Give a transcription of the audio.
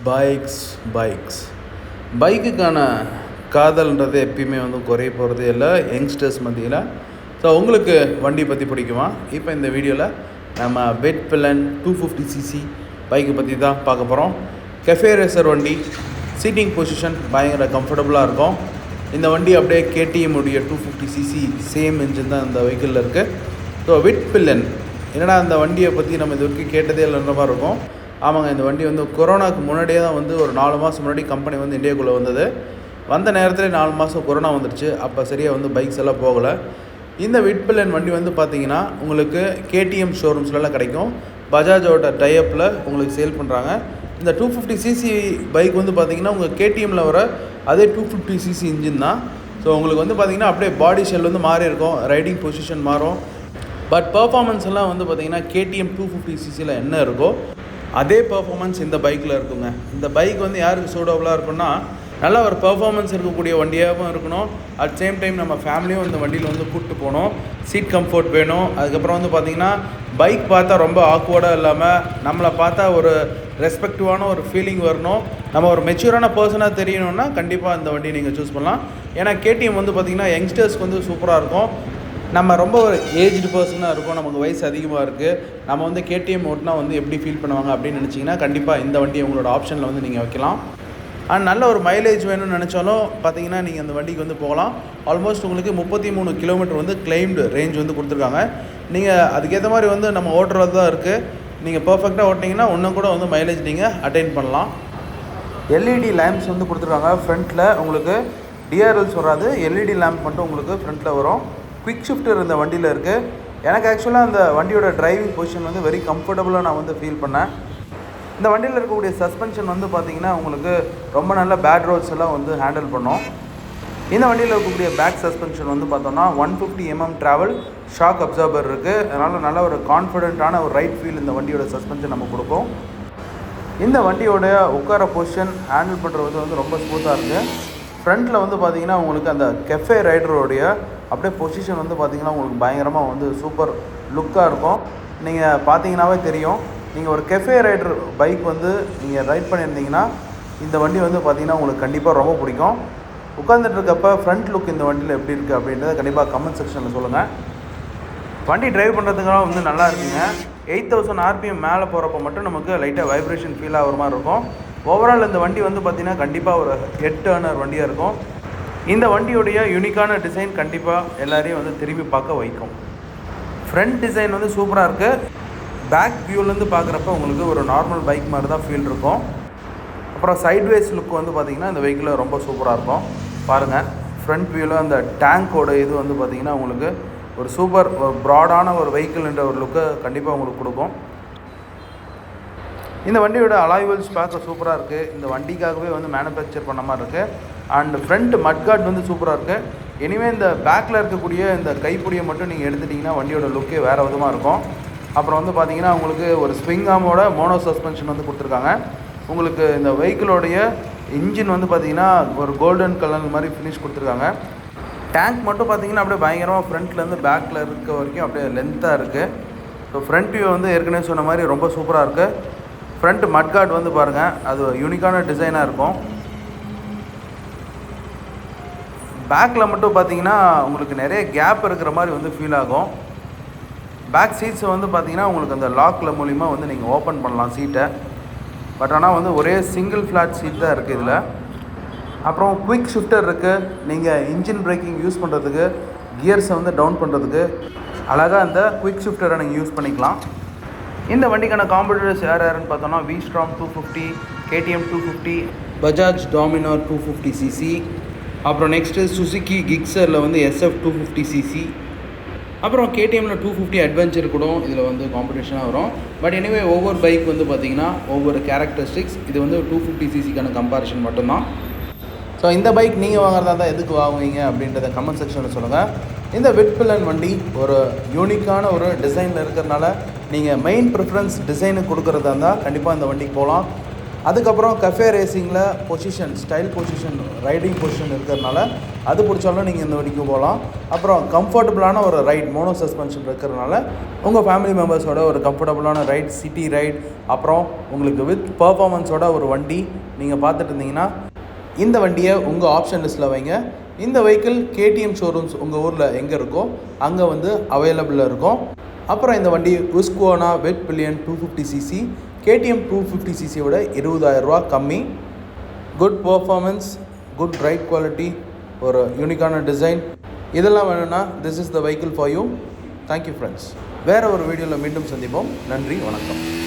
Bikes பைக்குக்கான காதல்ன்றது எப்பயுமே வந்து குறைய போகிறதே இல்லை யங்ஸ்டர்ஸ் மத்தியில். ஸோ உங்களுக்கு வண்டி பற்றி பிடிக்குமா? இப்போ இந்த வீடியோவில் நம்ம வெட்பிலன் 250cc பைக்கு பற்றி தான் பார்க்க போகிறோம். கெஃபே ரேசர் வண்டி, சீட்டிங் பொசிஷன் பயங்கர கம்ஃபர்டபுளாக இருக்கும். இந்த வண்டி அப்படியே KTM உடைய 250cc சேம் இன்ஜின் தான் இந்த வெஹிக்கிளில் இருக்குது. ஸோ வெட்பிலன் என்னடா அந்த வண்டியை பற்றி நம்ம இது வரைக்கும் கேட்டதே இல்லைன்ற மாதிரி இருக்கும். ஆமாங்க, இந்த வண்டி வந்து கொரோனாவுக்கு முன்னாடியே தான் வந்து ஒரு 4 மாதம் முன்னாடி கம்பெனி வந்து இந்தியாவுக்குள்ளே வந்தது. வந்த நேரத்தில் 4 மாதம் கொரோனா வந்துடுச்சு. அப்போ சரியாக வந்து பைக்ஸ் எல்லாம் போகலை. இந்த வெட்பிலன் வண்டி வந்து பார்த்திங்கன்னா உங்களுக்கு KTM ஷோரூம்ஸ்லாம் கிடைக்கும். பஜாஜோட டைப்பில் உங்களுக்கு சேல் பண்ணுறாங்க. இந்த 250cc பைக் வந்து பார்த்திங்கன்னா உங்கள் KTMல வர அதே 250cc இன்ஜின் தான். ஸோ உங்களுக்கு வந்து பார்த்திங்கன்னா அப்படியே பாடி ஷெல் வந்து மாறி இருக்கும், ரைடிங் பொசிஷன் மாறும். பட் பர்ஃபார்மன்ஸ் எல்லாம் வந்து பார்த்திங்கன்னா KTM 250cc என்ன இருக்கோ அதே பர்ஃபார்மன்ஸ் இந்த பைக்கில் இருக்குங்க. இந்த பைக் வந்து யாருக்கு சூட்டபுளாக இருக்குன்னா, நல்ல ஒரு பர்ஃபார்மன்ஸ் இருக்கக்கூடிய வண்டியாகவும் இருக்கணும். அட் சேம் டைம் நம்ம ஃபேமிலியும் இந்த வண்டியில் வந்து கூப்பிட்டு போகணும். சீட் கம்ஃபர்ட் வேணும். அதுக்கப்புறம் வந்து பார்த்திங்கன்னா பைக் பார்த்தா ரொம்ப ஆக்வர்டாக இல்லாமல் நம்மளை பார்த்தா ஒரு ரெஸ்பெக்டிவான ஒரு ஃபீலிங் வரணும். நம்ம ஒரு மெச்சூரான பர்சனாக தெரியணும்னா கண்டிப்பாக இந்த வண்டியை நீங்கள் சூஸ் பண்ணலாம். ஏன்னா KTM வந்து பார்த்திங்கன்னா யங்ஸ்டர்ஸ்க்கு வந்து சூப்பராக இருக்கும். நம்ம ரொம்ப ஒரு ஏஜ்டு பர்சனாக இருக்கும், நமக்கு வயசு அதிகமாக இருக்குது, நம்ம வந்து KTM ஓட்டினா வந்து எப்படி ஃபீல் பண்ணுவாங்க அப்படின்னு நினச்சிங்கன்னா கண்டிப்பாக இந்த வண்டியை உங்களோட ஆப்ஷனில் வந்து நீங்கள் வைக்கலாம். அண்ட் நல்ல ஒரு மைலேஜ் வேணும்னு நினச்சாலும் பார்த்தீங்கன்னா நீங்கள் அந்த வண்டிக்கு வந்து போகலாம். ஆல்மோஸ்ட் உங்களுக்கு 33 கிலோமீட்டர் வந்து கிளைம்டு ரேஞ்ச் வந்து கொடுத்துருக்காங்க. நீங்கள் அதுக்கேற்ற மாதிரி வந்து நம்ம ஓட்டுறது தான் இருக்குது. நீங்கள் பர்ஃபெக்டாக ஓட்டினீங்கன்னா இன்னும் கூட வந்து மைலேஜ் நீங்கள் அட்டைன் பண்ணலாம். LED லேம்ப்ஸ் வந்து கொடுத்துருக்காங்க. ஃப்ரண்ட்டில் உங்களுக்கு DRLs வராது, LED லேம்ப் மட்டும் உங்களுக்கு ஃப்ரண்ட்டில் வரும். குவிக் ஷிஃப்டர் இந்த வண்டியில் இருக்குது. எனக்கு ஆக்சுவலாக அந்த வண்டியோட டிரைவிங் பொசிஷன் வந்து வெரி கம்ஃபர்டபுளாக நான் வந்து ஃபீல் பண்ணேன். இந்த வண்டியில் இருக்கக்கூடிய சஸ்பென்ஷன் வந்து பார்த்திங்கன்னா உங்களுக்கு ரொம்ப நல்ல பேட் ரோட்ஸ் எல்லாம் வந்து ஹேண்டில் பண்ணோம். இந்த வண்டியில் இருக்கக்கூடிய பேக் சஸ்பென்ஷன் வந்து பார்த்தோம்னா 150 mm ட்ராவல் ஷாக் அப்சார்பர் இருக்குது. அதனால் நல்ல ஒரு கான்ஃபிடென்ட்டான ஒரு ரைட் ஃபீல் இந்த வண்டியோட சஸ்பென்ஷன் நம்ம கொடுக்கும். இந்த வண்டியோட உட்கார பொசிஷன் ஹேண்டில் பண்ணுறது வந்து ரொம்ப ஸ்மூத்தாக இருக்குது. ஃப்ரண்ட்டில் வந்து பார்த்திங்கன்னா உங்களுக்கு அந்த கெஃபே ரைடரோடைய அப்படியே பொசிஷன் வந்து பார்த்திங்கன்னா உங்களுக்கு பயங்கரமாக வந்து சூப்பர் லுக்காக இருக்கும். நீங்கள் பார்த்தீங்கன்னாவே தெரியும். நீங்கள் ஒரு கெஃபே ரைடர் பைக் வந்து நீங்கள் ரைட் பண்ணியிருந்தீங்கன்னா இந்த வண்டி வந்து பார்த்திங்கன்னா உங்களுக்கு கண்டிப்பாக ரொம்ப பிடிக்கும். உட்காந்துட்டு இருக்கப்போ ஃப்ரண்ட் லுக் இந்த வண்டியில் எப்படி இருக்குது அப்படின்றத கண்டிப்பாக கமெண்ட் செக்ஷனில் சொல்லுங்கள். வண்டி டிரைவ் பண்ணுறதுக்கெல்லாம் வந்து நல்லா இருக்குங்க. 8000 RPM மேலே போகிறப்ப மட்டும் நமக்கு லைட்டாக வைப்ரேஷன் ஃபீல் ஆகிற மாதிரி இருக்கும். ஓவரால் இந்த வண்டி வந்து பார்த்திங்கன்னா கண்டிப்பாக ஒரு ஹெட் டர்னர் வண்டியாக இருக்கும். இந்த வண்டியுடைய யூனிக்கான டிசைன் கண்டிப்பாக எல்லாரையும் வந்து திரும்பி பார்க்க வைக்கும். ஃப்ரண்ட் டிசைன் வந்து சூப்பராக இருக்குது. பேக் வியூலேருந்து பார்க்குறப்ப உங்களுக்கு ஒரு நார்மல் பைக் மாதிரி தான் ஃபீல் இருக்கும். அப்புறம் சைட்வேஸ் லுக் வந்து பார்த்திங்கன்னா இந்த வெஹிக்கிளில் ரொம்ப சூப்பராக இருக்கும். பாருங்கள், ஃப்ரண்ட் வியூவில் அந்த டேங்கோட இது வந்து பார்த்திங்கன்னா உங்களுக்கு ஒரு சூப்பர் ஒரு ப்ராடான ஒரு வெஹிக்கிள்ன்ற ஒரு லுக்கை கண்டிப்பாக உங்களுக்கு கொடுக்கும். இந்த வண்டியோட அலாய்வல்ஸ் பார்க்க சூப்பராக இருக்குது. இந்த வண்டிக்காகவே வந்து மேனுஃபேக்சர் பண்ண மாதிரி இருக்குது. அண்ட் ஃப்ரண்ட் மட்கார்ட் வந்து சூப்பராக இருக்குது. இனிமே இந்த பேக்கில் இருக்கக்கூடிய இந்த கைப்பிடியை மட்டும் நீங்கள் எடுத்துட்டிங்கன்னா வண்டியோட லுக்கே வேறு விதமாக இருக்கும். அப்புறம் வந்து பார்த்திங்கன்னா உங்களுக்கு ஒரு ஸ்விங் ஆமோட மோனோ சஸ்பென்ஷன் வந்து கொடுத்துருக்காங்க. உங்களுக்கு இந்த வெஹிக்கிளோடைய இன்ஜின் வந்து பார்த்திங்கன்னா ஒரு கோல்டன் கலர் மாதிரி ஃபினிஷ் கொடுத்துருக்காங்க. டேங்க் மட்டும் பார்த்திங்கன்னா அப்படியே பயங்கரமாக ஃப்ரண்ட்லேருந்து பேக்கில் இருக்க வரைக்கும் அப்படியே லென்த்தாக இருக்குது. ஸோ ஃப்ரண்ட் வியூ வந்து ஏற்கனவே சொன்ன மாதிரி ரொம்ப சூப்பராக இருக்குது. ஃப்ரண்ட் மட்கார்ட் வந்து பாருங்கள், அது யூனிக்கான டிசைனாக இருக்கும். பேக்கில் மட்டும் பார்த்தீங்கன்னா உங்களுக்கு நிறைய கேப் இருக்கிற மாதிரி வந்து ஃபீல் ஆகும். பேக் சீட்ஸை வந்து பார்த்திங்கன்னா உங்களுக்கு அந்த லாக்கில் மூலிமா வந்து நீங்கள் ஓப்பன் பண்ணலாம் சீட்டை. பட் ஆனால் வந்து ஒரே சிங்கிள் ஃப்ளாட் சீட் தான் இருக்குது இதில். அப்புறம் குவிக் ஷிஃப்டர் இருக்குது. நீங்கள் இன்ஜின் பிரேக்கிங் யூஸ் பண்ணுறதுக்கு, கியர்ஸை வந்து டவுன் பண்ணுறதுக்கு அழகாக அந்த குவிக் ஷிஃப்டரை நீங்கள் யூஸ் பண்ணிக்கலாம். இந்த வண்டிக்கான காம்படிட்டர்ஸ் யாருன்னு பார்த்தோம்னா V-Strom 250, KTM 250, Bajaj Dominar 250cc, அப்புறம் நெக்ஸ்ட்டு சுசுகி கிக்ஸரில் வந்து SF 250cc, அப்புறம் KTMல 250 அட்வென்ச்சர் கூட இதில் வந்து காம்படிஷனாக வரும். பட் எனிவே ஒவ்வொரு பைக் வந்து பார்த்திங்கன்னா ஒவ்வொரு கேரக்டரிஸ்டிக்ஸ். இது வந்து 250cc கம்பேரிஷன் மட்டும்தான். ஸோ இந்த பைக் நீங்கள் வாங்குறதா இருந்தால் எதுக்கு வாங்குவீங்க அப்படின்றத கமெண்ட் செக்ஷனில் சொல்லுங்கள். இந்த வெட்பிலன் வண்டி ஒரு யூனிக்கான ஒரு டிசைனில் இருக்கிறதுனால நீங்கள் மெயின் ப்ரிஃபரன்ஸ் டிசைனுக்கு கொடுக்குறதா இருந்தால் கண்டிப்பாக இந்த வண்டிக்கு போகலாம். அதுக்கப்புறம் கஃபே ரேசிங்கில் position, style position, riding position இருக்கிறதுனால அது பிடிச்சாலும் நீங்கள் இந்த வண்டிக்கு போகலாம். அப்புறம் கம்ஃபர்டபுளான ஒரு ரைட், மோனோ சஸ்பென்ஷன் இருக்கிறதுனால உங்கள் ஃபேமிலி மெம்பர்ஸோட ஒரு கம்ஃபர்டபுளான ரைட், சிட்டி ரைட், அப்புறம் உங்களுக்கு வித் பர்ஃபார்மன்ஸோட ஒரு வண்டி நீங்கள் பார்த்துட்டு இருந்தீங்கன்னா இந்த வண்டியை உங்கள் ஆப்ஷன் லிஸ்ட்டில் வைங்க. இந்த வெஹிக்கிள் KTM ஷோரூம்ஸ் உங்கள் ஊரில் எங்கே இருக்கோ அங்கே அவைலபிளாக இருக்கும். அப்புறம் இந்த வண்டி உஸ்குவானா வெட் பில்லியன் 250cc, KTM 250cc விட 20,000 ரூபா கம்மி. Good performance, good right quality, ஒரு யூனிக்கான டிசைன், இதெல்லாம் வேணும்னா this is the vehicle for you. Thank you friends. வேறு ஒரு வீடியோவில் மீண்டும் சந்திப்போம். நன்றி, வணக்கம்.